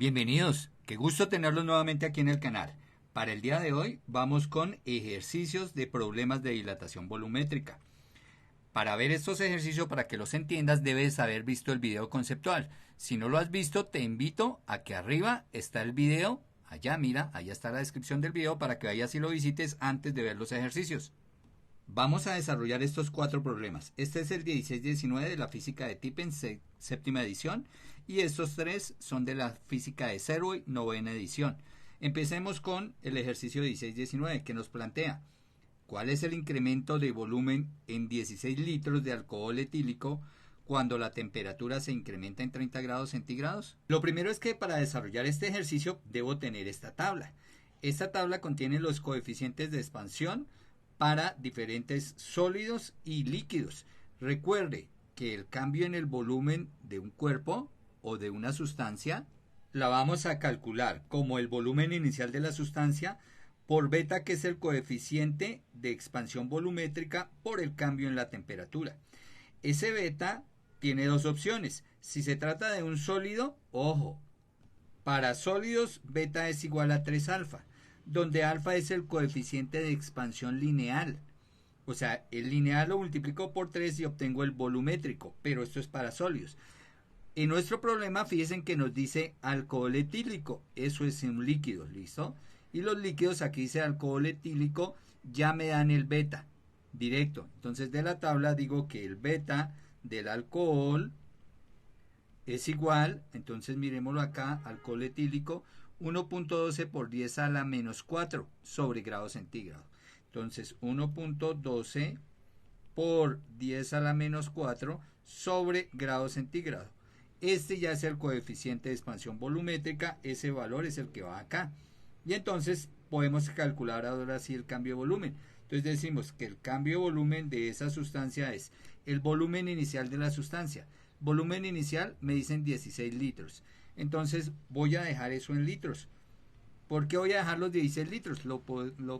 Bienvenidos, qué gusto tenerlos nuevamente aquí en el canal. Para el día de hoy vamos con ejercicios de problemas de dilatación volumétrica. Para ver estos ejercicios, para que los entiendas, debes haber visto el video conceptual. Si no lo has visto, te invito a que arriba está el video, allá mira, allá está la descripción del video para que vayas y lo visites antes de ver los ejercicios. Vamos a desarrollar estos 4 problemas. Este es el 16-19 de la física de Tippens, séptima edición, y estos 3 son de la física de Serwoy, novena edición. Empecemos con el ejercicio 16-19 que nos plantea ¿cuál es el incremento de volumen en 16 litros de alcohol etílico cuando la temperatura se incrementa en 30 grados centígrados? Lo primero es que para desarrollar este ejercicio debo tener esta tabla. Esta tabla contiene los coeficientes de expansión para diferentes sólidos y líquidos. Recuerde que el cambio en el volumen de un cuerpo o de una sustancia la vamos a calcular como el volumen inicial de la sustancia por beta, que es el coeficiente de expansión volumétrica por el cambio en la temperatura. Ese beta tiene dos opciones. Si se trata de un sólido, ojo, para sólidos beta es igual a 3 alfa, donde alfa es el coeficiente de expansión lineal. O sea, el lineal lo multiplico por 3 y obtengo el volumétrico, pero esto es para sólidos. En nuestro problema, fíjense que nos dice alcohol etílico, eso es un líquido, ¿listo? Y los líquidos, aquí dice alcohol etílico, ya me dan el beta, directo. Entonces de la tabla digo que el beta del alcohol es igual, entonces miremoslo acá, alcohol etílico, 1.12 por 10 a la menos 4 sobre grado centígrado. Entonces 1.12 por 10 a la menos 4 sobre grado centígrado. Este ya es el coeficiente de expansión volumétrica, ese valor es el que va acá. Y entonces podemos calcular ahora sí el cambio de volumen. Entonces decimos que el cambio de volumen de esa sustancia es el volumen inicial de la sustancia. Volumen inicial me dicen 16 litros. Entonces voy a dejar eso en litros. ¿Por qué voy a dejar los 16 litros? Lo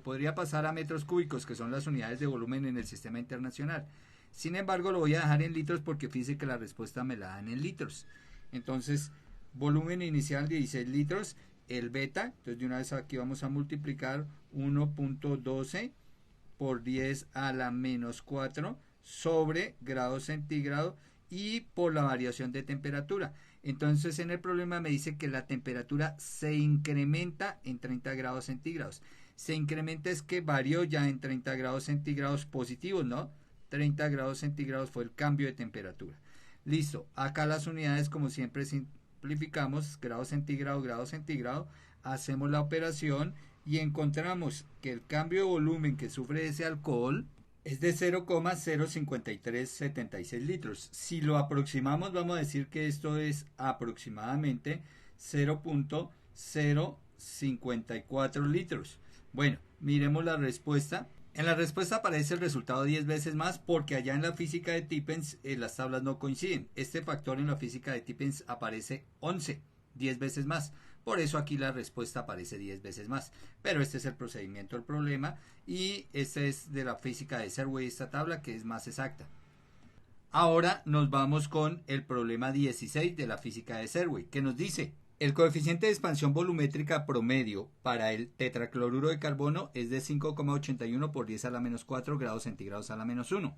podría pasar a metros cúbicos, que son las unidades de volumen en el sistema internacional. Sin embargo, lo voy a dejar en litros porque fíjese que la respuesta me la dan en litros. Entonces, volumen inicial 16 litros, el beta, entonces de una vez aquí vamos a multiplicar 1.12 por 10 a la menos 4 sobre grado centígrado y por la variación de temperatura. Entonces en el problema me dice que la temperatura se incrementa en 30 grados centígrados. Se incrementa es que varió ya en 30 grados centígrados positivos, ¿no? 30 grados centígrados fue el cambio de temperatura. Listo, acá las unidades como siempre simplificamos, grado centígrado, hacemos la operación y encontramos que el cambio de volumen que sufre ese alcohol es de 0,05376 litros. Si lo aproximamos, vamos a decir que esto es aproximadamente 0,054 litros. Bueno, miremos la respuesta. En la respuesta aparece el resultado 10 veces más porque allá en la física de Tippens las tablas no coinciden. Este factor en la física de Tippens aparece 11, 10 veces más. Por eso aquí la respuesta aparece 10 veces más. Pero este es el procedimiento del problema y este es de la física de Serwoy, esta tabla que es más exacta. Ahora nos vamos con el problema 16 de la física de Serwoy, que nos dice: el coeficiente de expansión volumétrica promedio para el tetracloruro de carbono es de 5,81 por 10 a la menos 4 grados centígrados a la menos 1.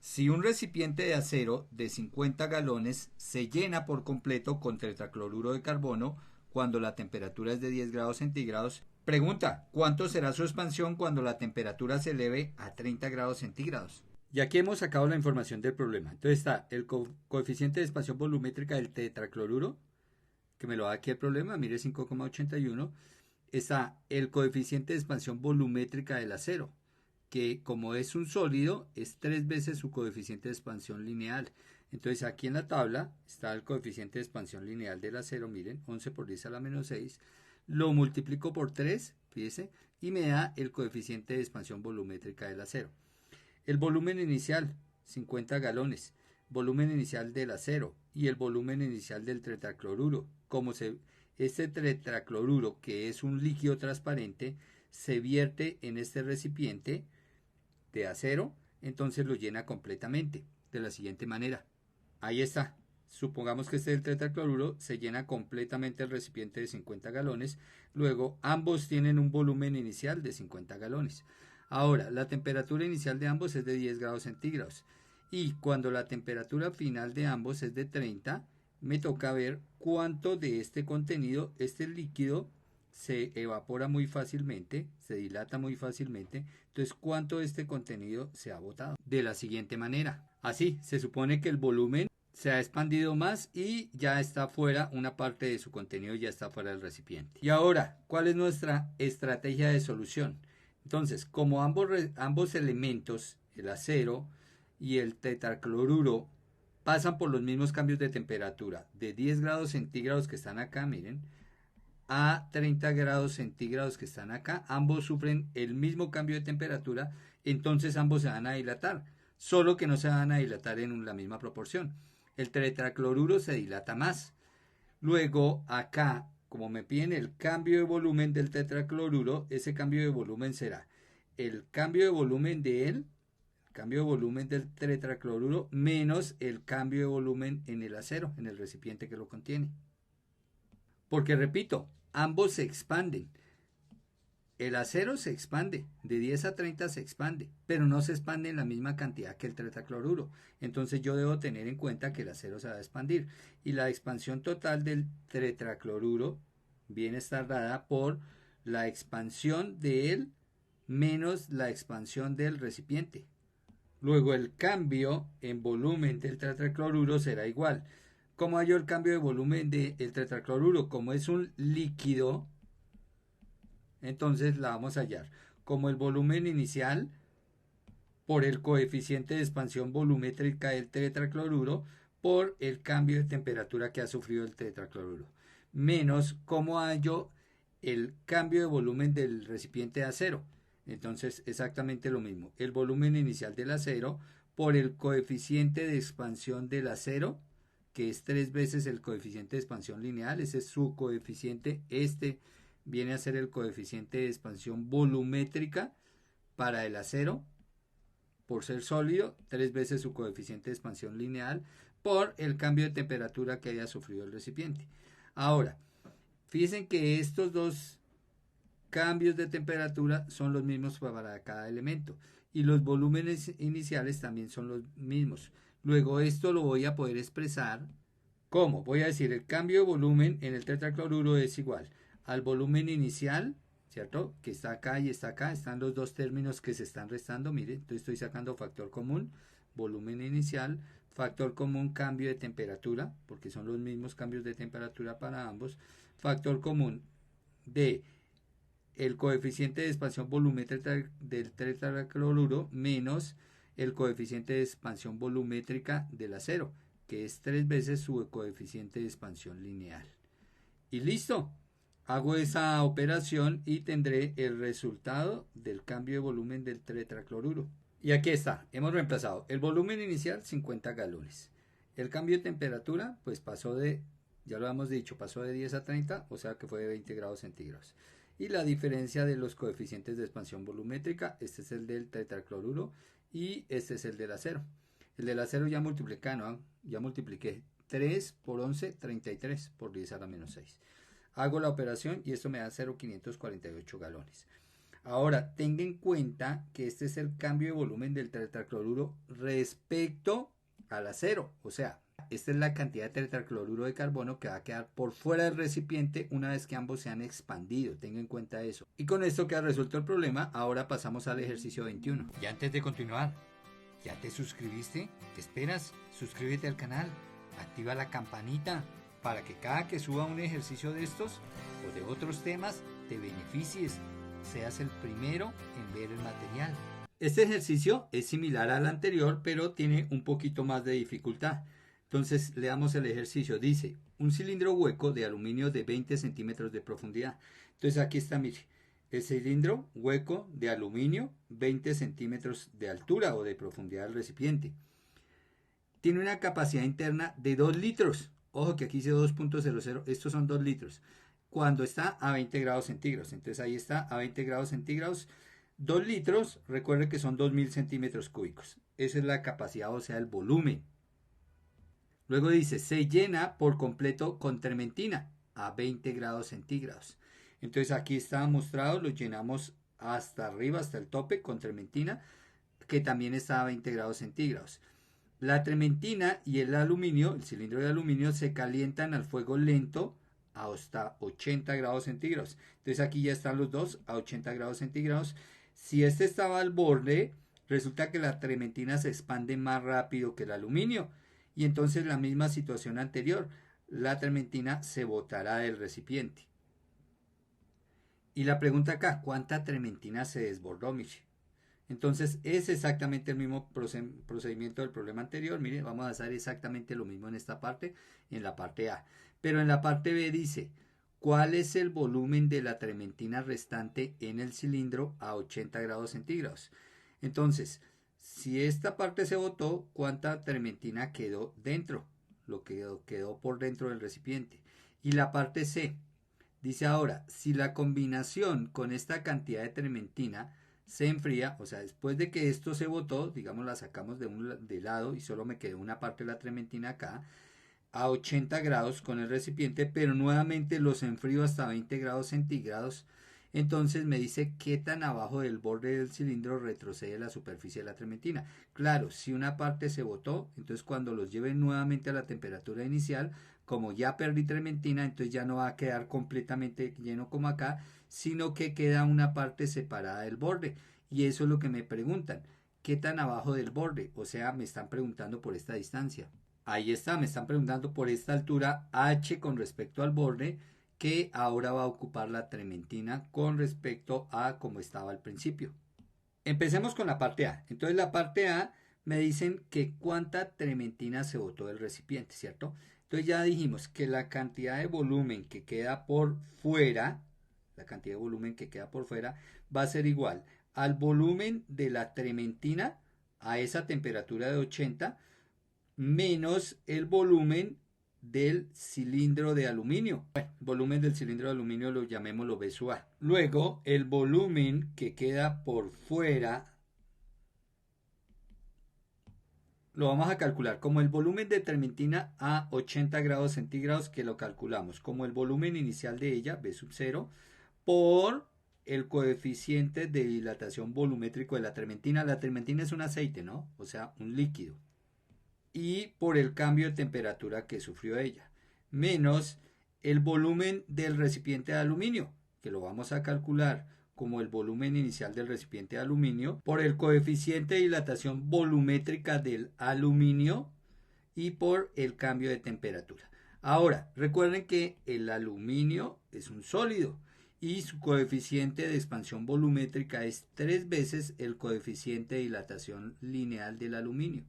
Si un recipiente de acero de 50 galones se llena por completo con tetracloruro de carbono cuando la temperatura es de 10 grados centígrados, pregunta, ¿cuánto será su expansión cuando la temperatura se eleve a 30 grados centígrados? Y aquí hemos sacado la información del problema. Entonces está el coeficiente de expansión volumétrica del tetracloruro, que me lo da aquí el problema, mire 5,81. Está el coeficiente de expansión volumétrica del acero, que como es un sólido, es 3 veces su coeficiente de expansión lineal. Entonces aquí en la tabla está el coeficiente de expansión lineal del acero, miren, 11 por 10 a la menos 6. Lo multiplico por 3, fíjese, y me da el coeficiente de expansión volumétrica del acero. El volumen inicial, 50 galones. Volumen inicial del acero y el volumen inicial del tetracloruro. Este tetracloruro, que es un líquido transparente, se vierte en este recipiente de acero, entonces lo llena completamente, de la siguiente manera. Ahí está, supongamos que este es el tetracloruro, se llena completamente el recipiente de 50 galones, luego ambos tienen un volumen inicial de 50 galones. Ahora, la temperatura inicial de ambos es de 10 grados centígrados y cuando la temperatura final de ambos es de 30, me toca ver cuánto de este contenido, este líquido, se evapora muy fácilmente, se dilata muy fácilmente, entonces cuánto de este contenido se ha botado. De la siguiente manera, así se supone que el volumen se ha expandido más y ya está fuera, una parte de su contenido ya está fuera del recipiente. Y ahora, ¿cuál es nuestra estrategia de solución? Entonces, como ambos elementos, el acero y el tetracloruro, pasan por los mismos cambios de temperatura, de 10 grados centígrados que están acá, miren, a 30 grados centígrados que están acá, ambos sufren el mismo cambio de temperatura, entonces ambos se van a dilatar, solo que no se van a dilatar en la misma proporción. El tetracloruro se dilata más. Luego acá, como me piden el cambio de volumen del tetracloruro, ese cambio de volumen será el cambio de volumen de él, el cambio de volumen del tetracloruro, menos el cambio de volumen en el acero, en el recipiente que lo contiene. Porque repito, ambos se expanden. El acero se expande, de 10 a 30 se expande, pero no se expande en la misma cantidad que el tetracloruro. Entonces yo debo tener en cuenta que el acero se va a expandir. Y la expansión total del tetracloruro viene a estar dada por la expansión de él menos la expansión del recipiente. Luego el cambio en volumen del tetracloruro será igual. ¿Cómo hallo el cambio de volumen del tetracloruro? Como es un líquido, entonces la vamos a hallar como el volumen inicial por el coeficiente de expansión volumétrica del tetracloruro por el cambio de temperatura que ha sufrido el tetracloruro, menos cómo hallo el cambio de volumen del recipiente de acero. Entonces exactamente lo mismo, el volumen inicial del acero por el coeficiente de expansión del acero, que es 3 veces el coeficiente de expansión lineal, ese es su coeficiente, viene a ser el coeficiente de expansión volumétrica para el acero, por ser sólido, 3 veces su coeficiente de expansión lineal, por el cambio de temperatura que haya sufrido el recipiente. Ahora, fíjense que estos dos cambios de temperatura son los mismos para cada elemento y los volúmenes iniciales también son los mismos. Luego esto lo voy a poder expresar como, voy a decir, el cambio de volumen en el tetracloruro es igual al volumen inicial, ¿cierto? Que está acá y está acá, están los dos términos que se están restando, miren, entonces estoy sacando factor común, volumen inicial, factor común cambio de temperatura, porque son los mismos cambios de temperatura para ambos, factor común de el coeficiente de expansión volumétrica del tetracloruro menos el coeficiente de expansión volumétrica del acero, que es 3 veces su coeficiente de expansión lineal. Y listo. Hago esa operación y tendré el resultado del cambio de volumen del tetracloruro. Y aquí está, hemos reemplazado el volumen inicial 50 galones. El cambio de temperatura pues pasó de, ya lo hemos dicho, pasó de 10 a 30, o sea que fue de 20 grados centígrados. Y la diferencia de los coeficientes de expansión volumétrica, este es el del tetracloruro y este es el del acero. El del acero ya multipliqué, ¿no? Ya multipliqué 3 por 11, 33 por 10 a la menos 6. Hago la operación y esto me da 0,548 galones. Ahora, tenga en cuenta que este es el cambio de volumen del tetracloruro respecto al acero. O sea, esta es la cantidad de tetracloruro de carbono que va a quedar por fuera del recipiente una vez que ambos se han expandido. Tenga en cuenta eso. Y con esto queda resuelto el problema. Ahora pasamos al ejercicio 21. Y antes de continuar, ¿ya te suscribiste? ¿Qué esperas? Suscríbete al canal. Activa la campanita para que cada que suba un ejercicio de estos o de otros temas te beneficies, seas el primero en ver el material. Este ejercicio es similar al anterior, pero tiene un poquito más de dificultad. Entonces leamos el ejercicio. Dice, un cilindro hueco de aluminio de 20 centímetros de profundidad. Entonces aquí está, mire, el cilindro hueco de aluminio, 20 centímetros de altura o de profundidad del recipiente. Tiene una capacidad interna de 2 litros. Ojo que aquí dice 2.00, estos son 2 litros. Cuando está a 20 grados centígrados. Entonces ahí está a 20 grados centígrados. 2 litros, recuerde que son 2000 centímetros cúbicos. Esa es la capacidad, o sea, el volumen. Luego dice, se llena por completo con trementina a 20 grados centígrados. Entonces aquí está mostrado, lo llenamos hasta arriba, hasta el tope con trementina, que también está a 20 grados centígrados. La trementina y el aluminio, el cilindro de aluminio, se calientan al fuego lento hasta 80 grados centígrados. Entonces aquí ya están los dos a 80 grados centígrados. Si este estaba al borde, resulta que la trementina se expande más rápido que el aluminio. Y entonces la misma situación anterior, la trementina se botará del recipiente. Y la pregunta acá, ¿cuánta trementina se desbordó, Michi? Entonces es exactamente el mismo procedimiento del problema anterior. Mire, vamos a hacer exactamente lo mismo en esta parte, en la parte A. Pero en la parte B dice, ¿cuál es el volumen de la trementina restante en el cilindro a 80 grados centígrados? Entonces, si esta parte se botó, ¿cuánta trementina quedó dentro? Lo que quedó por dentro del recipiente. Y la parte C dice ahora, si la combinación con esta cantidad de trementina se enfría, o sea, después de que esto se botó, digamos la sacamos de lado y solo me quedó una parte de la trementina acá, a 80 grados con el recipiente, pero nuevamente los enfrío hasta 20 grados centígrados, entonces me dice qué tan abajo del borde del cilindro retrocede la superficie de la trementina. Claro, si una parte se botó, entonces cuando los lleve nuevamente a la temperatura inicial, como ya perdí trementina, entonces ya no va a quedar completamente lleno como acá, sino que queda una parte separada del borde. Y eso es lo que me preguntan, ¿qué tan abajo del borde? O sea, me están preguntando por esta distancia. Ahí está, me están preguntando por esta altura h con respecto al borde, que ahora va a ocupar la trementina con respecto a como estaba al principio. Empecemos con la parte A. Entonces la parte A me dicen que cuánta trementina se botó del recipiente, ¿cierto? Entonces ya dijimos que la cantidad de volumen que queda por fuera, va a ser igual al volumen de la trementina a esa temperatura de 80 menos el volumen del cilindro de aluminio. Bueno, volumen del cilindro de aluminio lo llamémoslo B sub A. Luego, el volumen que queda por fuera lo vamos a calcular como el volumen de trementina a 80 grados centígrados, que lo calculamos como el volumen inicial de ella, B sub 0, por el coeficiente de dilatación volumétrico de la trementina. La trementina es un aceite, ¿no? O sea, un líquido. Y por el cambio de temperatura que sufrió ella, menos el volumen del recipiente de aluminio, que lo vamos a calcular como el volumen inicial del recipiente de aluminio, por el coeficiente de dilatación volumétrica del aluminio y por el cambio de temperatura. Ahora, recuerden que el aluminio es un sólido y su coeficiente de expansión volumétrica es 3 veces el coeficiente de dilatación lineal del aluminio.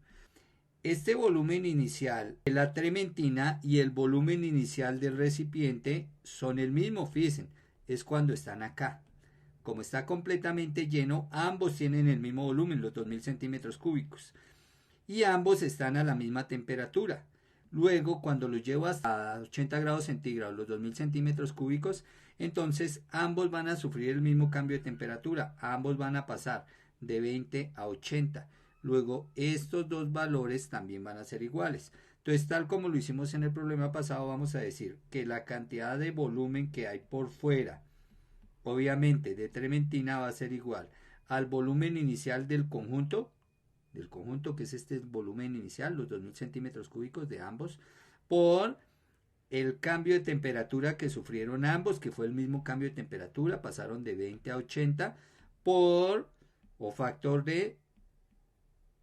Este volumen inicial de la trementina y el volumen inicial del recipiente son el mismo, fíjense, es cuando están acá. Como está completamente lleno, ambos tienen el mismo volumen, los 2000 centímetros cúbicos. Y ambos están a la misma temperatura. Luego, cuando los llevo hasta 80 grados centígrados, los 2000 centímetros cúbicos, entonces ambos van a sufrir el mismo cambio de temperatura. Ambos van a pasar de 20 a 80. Luego, estos dos valores también van a ser iguales. Entonces, tal como lo hicimos en el problema pasado, vamos a decir que la cantidad de volumen que hay por fuera, obviamente de trementina, va a ser igual al volumen inicial del conjunto que es este volumen inicial, los 2000 centímetros cúbicos de ambos, por el cambio de temperatura que sufrieron ambos, que fue el mismo cambio de temperatura, pasaron de 20 a 80, por o factor de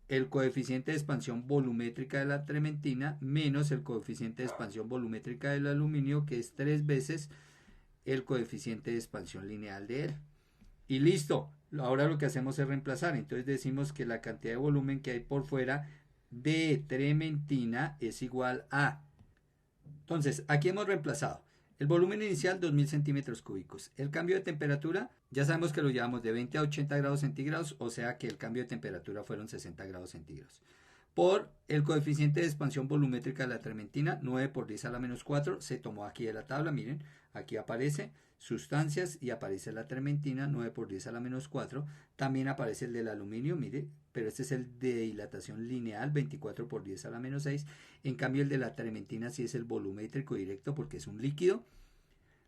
el coeficiente de expansión volumétrica de la trementina menos el coeficiente de expansión volumétrica del aluminio, que es 3 veces el coeficiente de expansión lineal de él. Y listo, ahora lo que hacemos es reemplazar. Entonces decimos que la cantidad de volumen que hay por fuera de trementina es igual a... Entonces, aquí hemos reemplazado el volumen inicial 2000 centímetros cúbicos. El cambio de temperatura, ya sabemos que lo llevamos de 20 a 80 grados centígrados, o sea que el cambio de temperatura fueron 60 grados centígrados. por el coeficiente de expansión volumétrica de la trementina, 9 por 10 a la menos 4, se tomó aquí de la tabla, miren, aquí aparece sustancias y aparece la trementina, 9 por 10 a la menos 4, también aparece el del aluminio, mire, pero este es el de dilatación lineal, 24 por 10 a la menos 6, en cambio el de la trementina sí es el volumétrico directo porque es un líquido,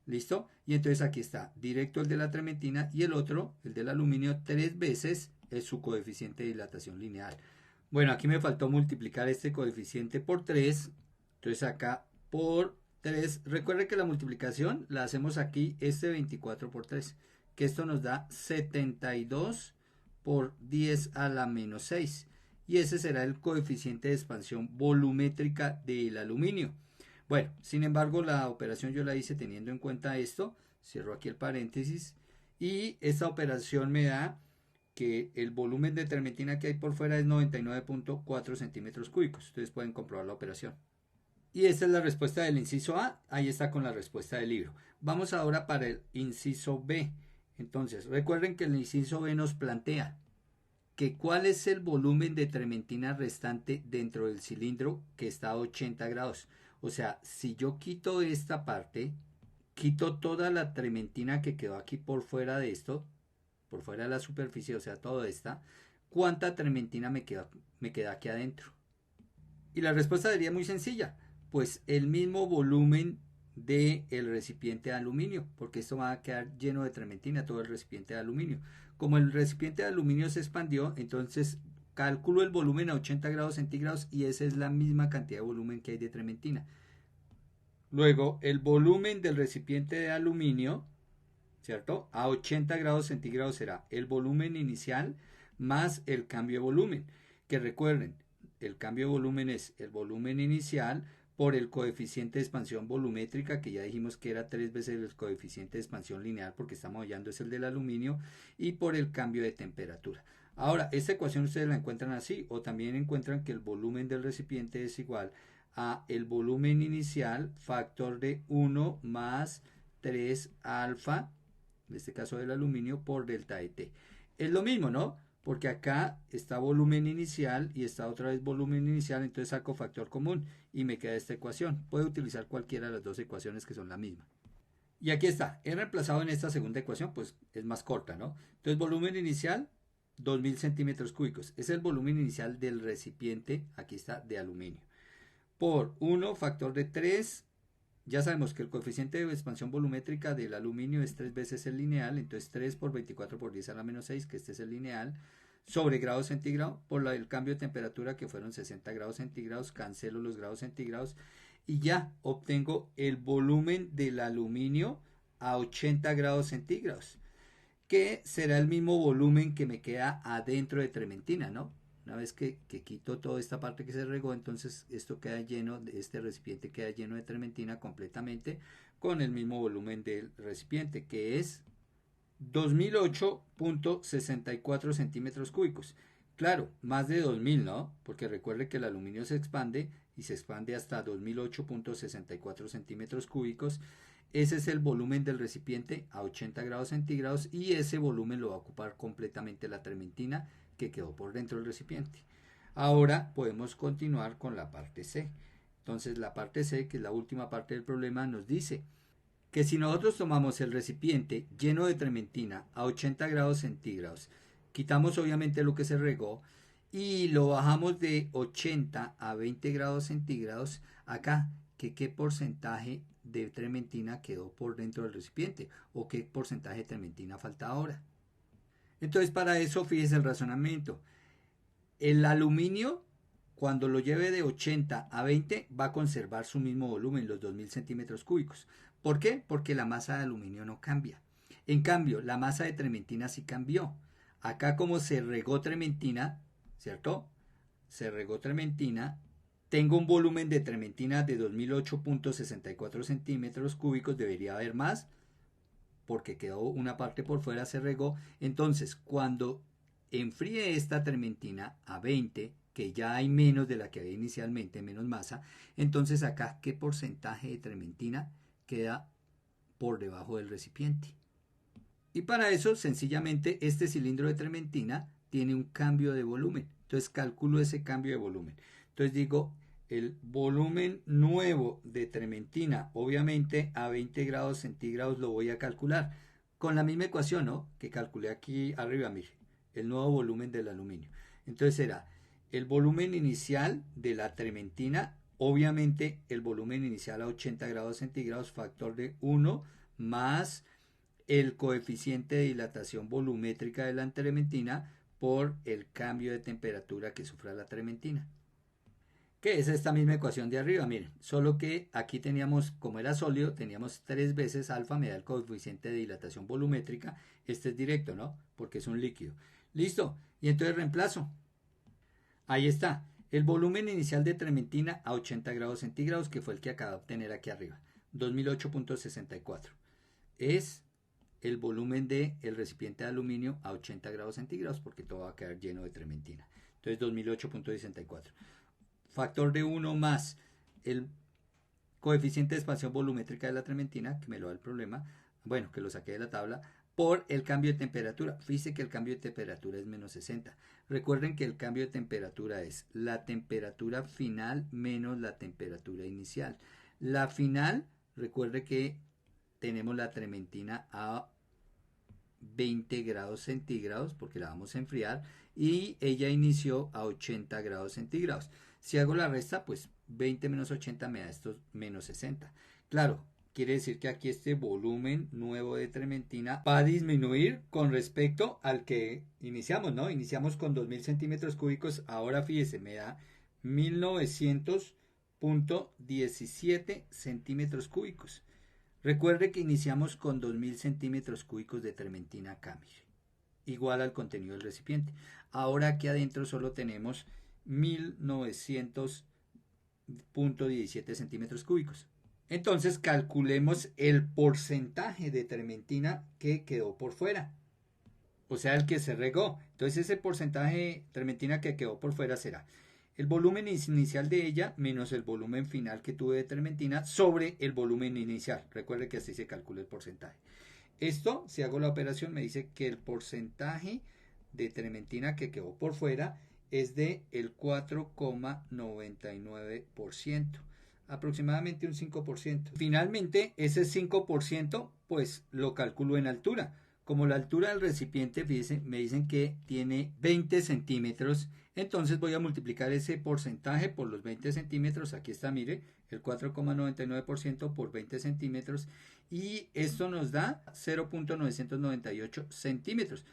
¿listo? Y entonces aquí está, directo el de la trementina y el otro, el del aluminio, 3 veces es su coeficiente de dilatación lineal. Bueno, aquí me faltó multiplicar este coeficiente por 3. Entonces acá por 3. Recuerden que la multiplicación la hacemos aquí, este 24 por 3. Que esto nos da 72 por 10 a la menos 6. Y ese será el coeficiente de expansión volumétrica del aluminio. Bueno, sin embargo, la operación yo la hice teniendo en cuenta esto. Cierro aquí el paréntesis. Y esta operación me da que el volumen de trementina que hay por fuera es 99.4 centímetros cúbicos. Ustedes pueden comprobar la operación. Y esta es la respuesta del inciso A. Ahí está con la respuesta del libro. Vamos ahora para el inciso B. Entonces, recuerden que el inciso B nos plantea que cuál es el volumen de trementina restante dentro del cilindro que está a 80 grados. O sea, si yo quito esta parte, quito toda la trementina que quedó aquí por fuera de esto, por fuera de la superficie, o sea, toda esta, ¿cuánta trementina me queda aquí adentro? Y la respuesta sería muy sencilla, pues el mismo volumen del recipiente de aluminio, porque esto va a quedar lleno de trementina, todo el recipiente de aluminio. Como el recipiente de aluminio se expandió, entonces calculo el volumen a 80 grados centígrados y esa es la misma cantidad de volumen que hay de trementina. Luego, el volumen del recipiente de aluminio, ¿cierto? A 80 grados centígrados será el volumen inicial más el cambio de volumen. Que recuerden, el cambio de volumen es el volumen inicial por el coeficiente de expansión volumétrica, que ya dijimos que era 3 veces el coeficiente de expansión lineal, porque estamos hallando es el del aluminio, y por el cambio de temperatura. Ahora, esta ecuación ustedes la encuentran así, o también encuentran que el volumen del recipiente es igual a el volumen inicial, factor de 1 más 3 alfa, en este caso del aluminio, por delta de T. Es lo mismo, ¿no? Porque acá está volumen inicial y está otra vez volumen inicial, entonces saco factor común y me queda esta ecuación. Puedo utilizar cualquiera de las dos ecuaciones que son la misma. Y aquí está, he reemplazado en esta segunda ecuación, pues es más corta, ¿no? Entonces volumen inicial, 2000 centímetros cúbicos. Es el volumen inicial del recipiente, aquí está, de aluminio. Por 1 factor de 3. Ya sabemos que el coeficiente de expansión volumétrica del aluminio es 3 veces el lineal, entonces 3 por 24 por 10 a la menos 6, que este es el lineal, sobre grados centígrados, por el cambio de temperatura que fueron 60 grados centígrados, cancelo los grados centígrados y ya obtengo el volumen del aluminio a 80 grados centígrados, que será el mismo volumen que me queda adentro de trementina, ¿no? Una vez que quito toda esta parte que se regó, entonces esto queda lleno, este recipiente queda lleno de trementina completamente con el mismo volumen del recipiente, que es 2008.64 centímetros cúbicos. Claro, más de 2000, ¿no? Porque recuerde que el aluminio se expande y se expande hasta 2008.64 centímetros cúbicos. Ese es el volumen del recipiente a 80 grados centígrados y ese volumen lo va a ocupar completamente la trementina que quedó por dentro del recipiente. Ahora podemos continuar con la parte C. Entonces la parte C, que es la última parte del problema, nos dice que si nosotros tomamos el recipiente lleno de trementina a 80 grados centígrados, quitamos obviamente lo que se regó y lo bajamos de 80 a 20 grados centígrados, acá, ¿qué porcentaje de trementina quedó por dentro del recipiente? ¿O qué porcentaje de trementina falta ahora? Entonces para eso fíjese el razonamiento. El aluminio, cuando lo lleve de 80 a 20, va a conservar su mismo volumen, los 2000 centímetros cúbicos. ¿Por qué? Porque la masa de aluminio no cambia. En cambio, la masa de trementina sí cambió. Acá como se regó trementina, ¿cierto? Se regó trementina. Tengo un volumen de trementina de 2008.64 centímetros cúbicos. Debería haber más porque quedó una parte por fuera, se regó. Entonces, cuando enfríe esta trementina a 20, que ya hay menos de la que había inicialmente, menos masa, entonces acá, ¿qué porcentaje de trementina queda por debajo del recipiente? Y para eso, sencillamente, este cilindro de trementina tiene un cambio de volumen. Entonces calculo ese cambio de volumen. Entonces digo, el volumen nuevo de trementina, obviamente a 20 grados centígrados lo voy a calcular. Con la misma ecuación, ¿no? Que calculé aquí arriba, mire, el nuevo volumen del aluminio. Entonces será el volumen inicial de la trementina, obviamente el volumen inicial a 80 grados centígrados, factor de 1 más el coeficiente de dilatación volumétrica de la trementina por el cambio de temperatura que sufra la trementina. Que es esta misma ecuación de arriba, miren, solo que aquí teníamos, como era sólido, teníamos 3 veces alfa me da el coeficiente de dilatación volumétrica, este es directo, ¿no? Porque es un líquido. Listo, y entonces reemplazo. Ahí está, el volumen inicial de trementina a 80 grados centígrados, que fue el que acabo de obtener aquí arriba, 2008.64. Es el volumen del recipiente de aluminio a 80 grados centígrados, porque todo va a quedar lleno de trementina. Entonces 2008.64. Factor de 1 más el coeficiente de expansión volumétrica de la trementina, que me lo da el problema, bueno, que lo saqué de la tabla, por el cambio de temperatura. Fíjese que el cambio de temperatura es menos 60. Recuerden que el cambio de temperatura es la temperatura final menos la temperatura inicial. La final, recuerde que tenemos la trementina a 20 grados centígrados porque la vamos a enfriar y ella inició a 80 grados centígrados. Si hago la resta, pues 20 menos 80 me da estos menos 60. Claro, quiere decir que aquí este volumen nuevo de trementina va a disminuir con respecto al que iniciamos, ¿no? Iniciamos con 2000 centímetros cúbicos, ahora fíjese, me da 1900.17 centímetros cúbicos. Recuerde que iniciamos con 2000 centímetros cúbicos de trementina Camille, igual al contenido del recipiente. Ahora aquí adentro solo tenemos 1900.17 centímetros cúbicos. Entonces calculemos el porcentaje de trementina que quedó por fuera, o sea, el que se regó. Entonces ese porcentaje de trementina que quedó por fuera será el volumen inicial de ella menos el volumen final que tuve de trementina sobre el volumen inicial. Recuerde que así se calcula el porcentaje. Esto, si hago la operación, me dice que el porcentaje de trementina que quedó por fuera es de el 4,99%, aproximadamente un 5%. Finalmente, ese 5% pues lo calculo en altura. Como la altura del recipiente, fíjense, me dicen que tiene 20 centímetros, entonces voy a multiplicar ese porcentaje por los 20 centímetros. Aquí está, mire, el 4,99% por 20 centímetros y esto nos da 0,998 centímetros,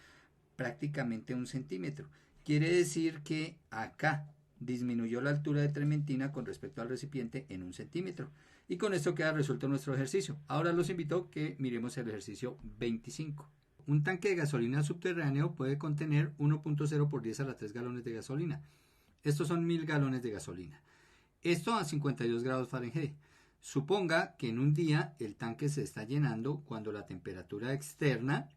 prácticamente un centímetro. Quiere decir que acá disminuyó la altura de trementina con respecto al recipiente en un centímetro. Y con esto queda resuelto nuestro ejercicio. Ahora los invito a que miremos el ejercicio 25. Un tanque de gasolina subterráneo puede contener 1.0 por 10 a la 3 galones de gasolina. Estos son 1000 galones de gasolina. Esto a 52 grados Fahrenheit. Suponga que en un día el tanque se está llenando cuando la temperatura externa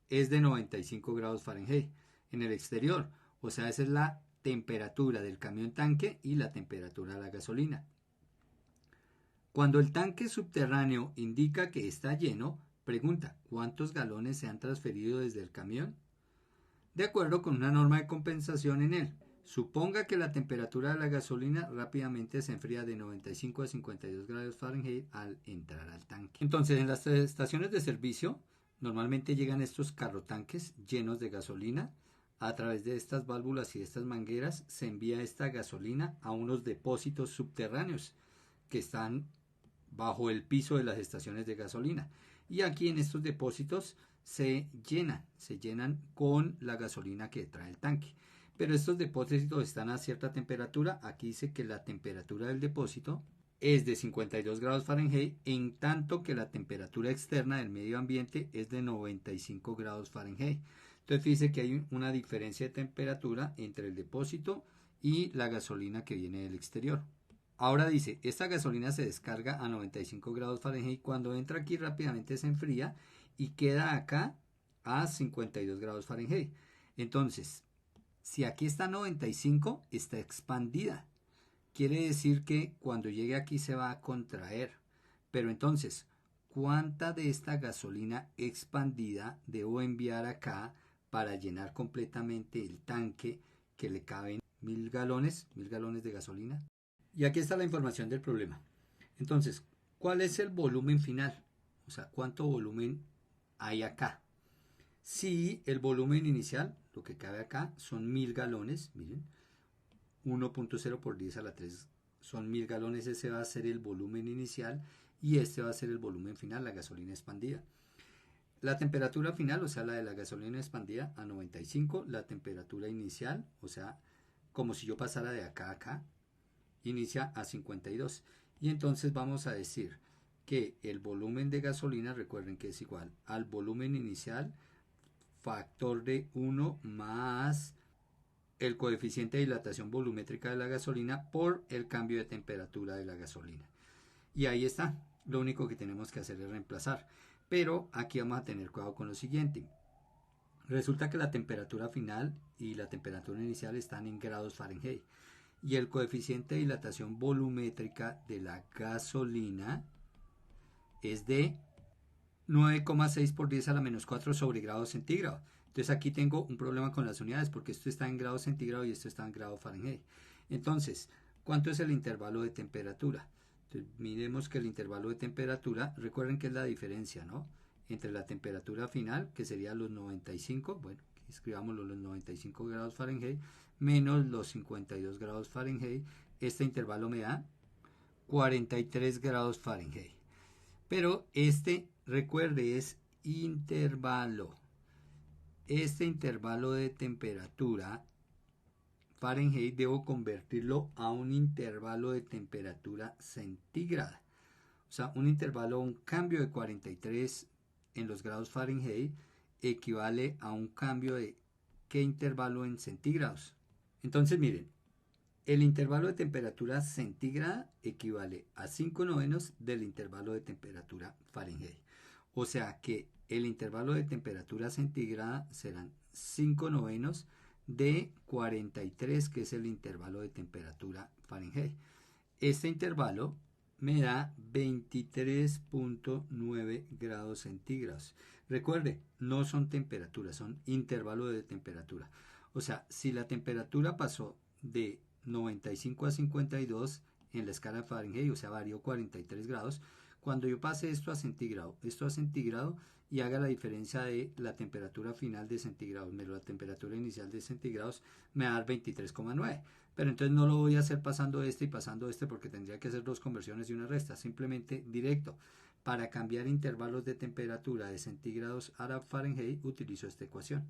es de 95 grados Fahrenheit en el exterior. O sea, esa es la temperatura del camión tanque y la temperatura de la gasolina. Cuando el tanque subterráneo indica que está lleno, pregunta, ¿cuántos galones se han transferido desde el camión? De acuerdo con una norma de compensación en él, suponga que la temperatura de la gasolina rápidamente se enfría de 95 a 52 grados Fahrenheit al entrar al tanque. Entonces, en las estaciones de servicio, normalmente llegan estos carrotanques llenos de gasolina. A través de estas válvulas y estas mangueras se envía esta gasolina a unos depósitos subterráneos que están bajo el piso de las estaciones de gasolina. Y aquí en estos depósitos se llenan con la gasolina que trae el tanque. Pero estos depósitos están a cierta temperatura. Aquí dice que la temperatura del depósito es de 52 grados Fahrenheit, en tanto que la temperatura externa del medio ambiente es de 95 grados Fahrenheit. Entonces dice que hay una diferencia de temperatura entre el depósito y la gasolina que viene del exterior. Ahora dice, esta gasolina se descarga a 95 grados Fahrenheit, cuando entra aquí rápidamente se enfría y queda acá a 52 grados Fahrenheit. Entonces, si aquí está 95, está expandida. Quiere decir que cuando llegue aquí se va a contraer. Pero entonces, ¿cuánta de esta gasolina expandida debo enviar acá para llenar completamente el tanque que le caben 1000 galones de gasolina? Y aquí está la información del problema. Entonces, ¿cuál es el volumen final? O sea, ¿cuánto volumen hay acá? Si el volumen inicial, lo que cabe acá, son 1000 galones, miren, 1.0 por 10 a la 3 son 1000 galones, ese va a ser el volumen inicial y este va a ser el volumen final, la gasolina expandida. La temperatura final, o sea, la de la gasolina expandida a 95, la temperatura inicial, o sea, como si yo pasara de acá a acá, inicia a 52. Y entonces vamos a decir que el volumen de gasolina, recuerden que es igual al volumen inicial, factor de 1 más el coeficiente de dilatación volumétrica de la gasolina por el cambio de temperatura de la gasolina. Y ahí está. Lo único que tenemos que hacer es reemplazar. Pero aquí vamos a tener cuidado con lo siguiente. Resulta que la temperatura final y la temperatura inicial están en grados Fahrenheit. Y el coeficiente de dilatación volumétrica de la gasolina es de 9,6 por 10 a la menos 4 sobre grados centígrados. Entonces aquí tengo un problema con las unidades porque esto está en grados centígrados y esto está en grados Fahrenheit. Entonces, ¿cuánto es el intervalo de temperatura? Entonces, miremos que el intervalo de temperatura, recuerden que es la diferencia, ¿no? Entre la temperatura final, que sería los 95, bueno, escribámoslo, los 95 grados Fahrenheit, menos los 52 grados Fahrenheit. Este intervalo me da 43 grados Fahrenheit. Pero recuerde, es intervalo. Este intervalo de temperatura Fahrenheit debo convertirlo a un intervalo de temperatura centígrada. O sea, un cambio de 43 en los grados Fahrenheit equivale a un cambio de ¿qué intervalo en centígrados? Entonces, miren, el intervalo de temperatura centígrada equivale a 5 novenos del intervalo de temperatura Fahrenheit. O sea que el intervalo de temperatura centígrada serán 5 novenos de 43, que es el intervalo de temperatura Fahrenheit. Este intervalo me da 23.9 grados centígrados. Recuerde, no son temperaturas, son intervalos de temperatura. O sea, si la temperatura pasó de 95 a 52 en la escala Fahrenheit, o sea, varió 43 grados, cuando yo pase esto a centígrado y haga la diferencia de la temperatura final de centígrados menos la temperatura inicial de centígrados, me va a dar 23,9. Pero entonces no lo voy a hacer pasando este y pasando este porque tendría que hacer dos conversiones y una resta, simplemente directo. Para cambiar intervalos de temperatura de centígrados a Fahrenheit utilizo esta ecuación.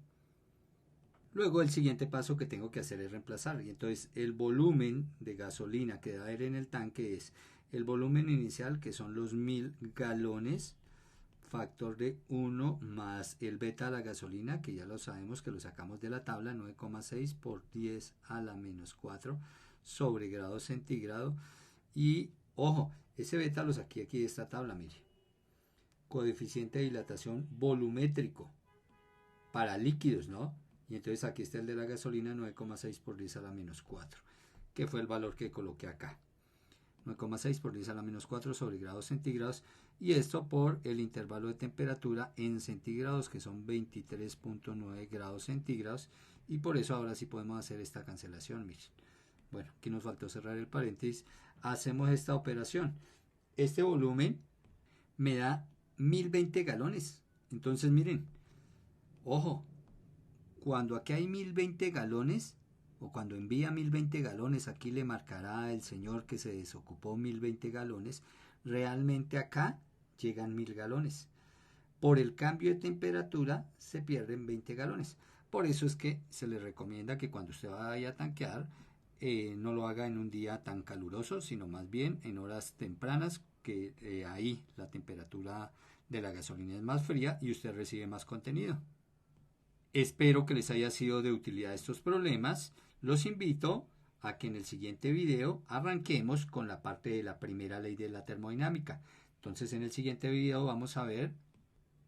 Luego el siguiente paso que tengo que hacer es reemplazar. Y entonces el volumen de gasolina que debe haber en el tanque es el volumen inicial, que son los 1000 galones, factor de 1 más el beta de la gasolina, que ya lo sabemos que lo sacamos de la tabla, 9,6 por 10 a la menos 4 sobre grado centígrado. Y ojo, ese beta lo saqué aquí de esta tabla, mire. Coeficiente de dilatación volumétrico para líquidos, ¿no? Y entonces aquí está el de la gasolina, 9,6 por 10 a la menos 4, que fue el valor que coloqué acá. 9,6 por 10 a la menos 4 sobre grados centígrados, y esto por el intervalo de temperatura en centígrados, que son 23.9 grados centígrados, y por eso ahora sí podemos hacer esta cancelación. Miren, bueno, aquí nos faltó cerrar el paréntesis. Hacemos esta operación. Este volumen me da 1020 galones. Entonces miren, ojo, cuando aquí hay 1020 galones, o cuando envía 1020 galones, aquí le marcará el señor que se desocupó 1020 galones, realmente acá llegan 1000 galones. Por el cambio de temperatura se pierden 20 galones. Por eso es que se le recomienda que cuando usted vaya a tanquear, no lo haga en un día tan caluroso, sino más bien en horas tempranas, que ahí la temperatura de la gasolina es más fría y usted recibe más contenido. Espero que les haya sido de utilidad estos problemas. Los invito a que en el siguiente video arranquemos con la parte de la primera ley de la termodinámica. Entonces en el siguiente video vamos a ver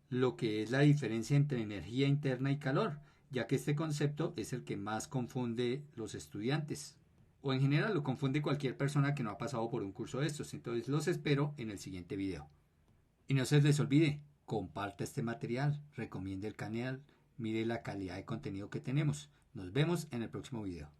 lo que es la diferencia entre energía interna y calor, ya que este concepto es el que más confunde los estudiantes, o en general lo confunde cualquier persona que no ha pasado por un curso de estos. Entonces los espero en el siguiente video. Y no se les olvide, comparte este material, recomiende el canal, mire la calidad de contenido que tenemos. Nos vemos en el próximo video.